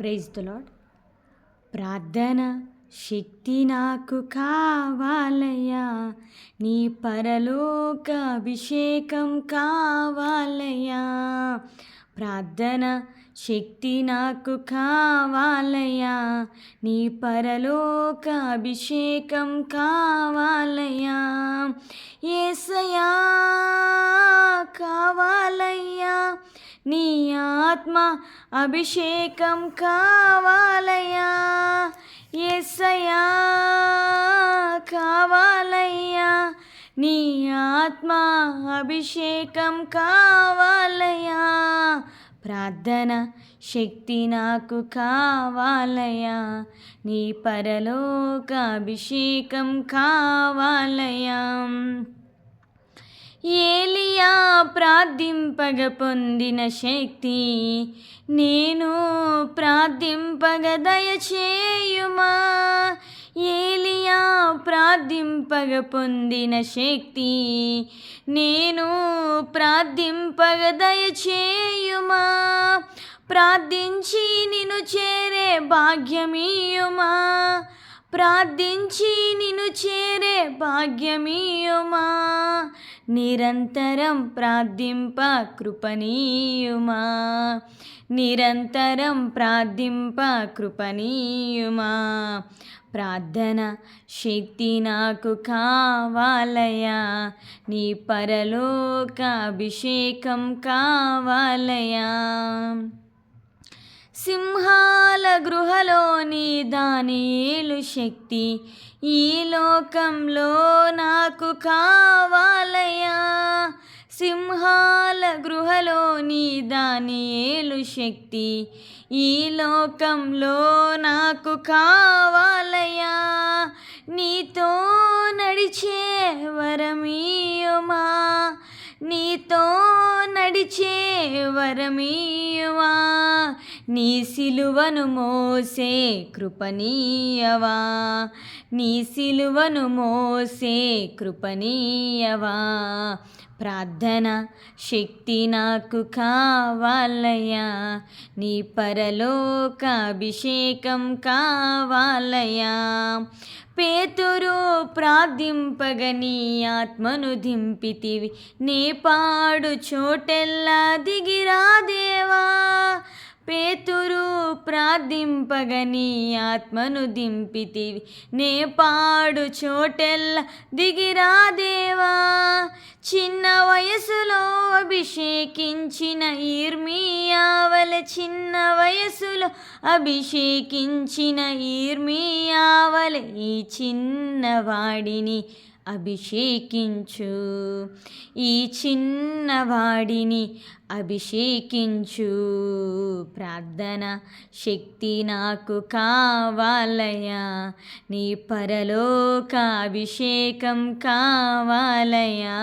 Praise the lord. ప్రార్థన శక్తి నాకు కావాలయ్యా, నీ పరలోక అభిషేకం కావాలయ్యా. ప్రార్థన శక్తి నాకు కావాలయ్యా, నీ పరలోక అభిషేకం కావాలయ్యా. యేసయ్యా కావాలయ్యా, నీ ఆత్మ అభిషేకం కావాలయ్యా. యేసయ్యా కావాలయ్యా, నీ ఆత్మ అభిషేకం కావాలయ్యా. ప్రార్థన శక్తి నాకు కావాలయ్యా, నీ పరలోక అభిషేకం కావాలయ్యా. ఏలియా ప్రార్థింపగ పొందిన శక్తి నేను ప్రార్థింపగ దయచేయుమా. ఏలియా ప్రార్థింపగ పొందిన శక్తి నేను ప్రార్థింపగ దయచేయుమా. ప్రార్థించి నిన్ను చేరే భాగ్యమీయుమా, ప్రార్థించి నిన్ను చేరే భాగ్యమీయుమా. నిరంతరం ప్రార్థింప కృపణీయుమా, నిరంతరం ప్రార్థింప కృపణీయుమా. ప్రార్థన శక్తి నాకు కావాలయ్యా, నీ పరలోక అభిషేకం కావాలయ్యా. సింహాల గృహలోని దానియేలు శక్తి ఈ లోకంలో నాకు కావాలయ్యా. సింహాల గృహలోని దానియేలు శక్తి ఈ లోకంలో నాకు కావాలయ్యా. నీతో నడిచే వరమీయుమా, నీతో నడిచే వరమీయుమా. నీ సిలువను మోసే కృపణీయవా, నీ సిలువను మోసే కృపణీయవా. ప్రార్థన శక్తి నాకు కావాలయ్యా, నీ పరలోక అభిషేకం కావాలయ్యా. పేతురు ప్రార్థింపగ నీ ఆత్మను దింపితివి, నే పాడు చోటెల్లా దిగిరా దేవా. పేతురు ప్రార్థింపగ నీ ఆత్మను దింపితివి, నే పాడు చోటెల్లా దిగిరా దేవా. చిన్న వయసులో అభిషేకించిన ఇర్మీయావలె, చిన్న వయసులో అభిషేకించిన ఇర్మీయావలె ఈ చిన్నవాడిని అభిషేకించు, ఈ చిన్నవాడిని అభిషేకించు. ప్రార్థన శక్తి నాకు కావాలయ్యా, నీ పరలోక అభిషేకం కావాలయ్యా.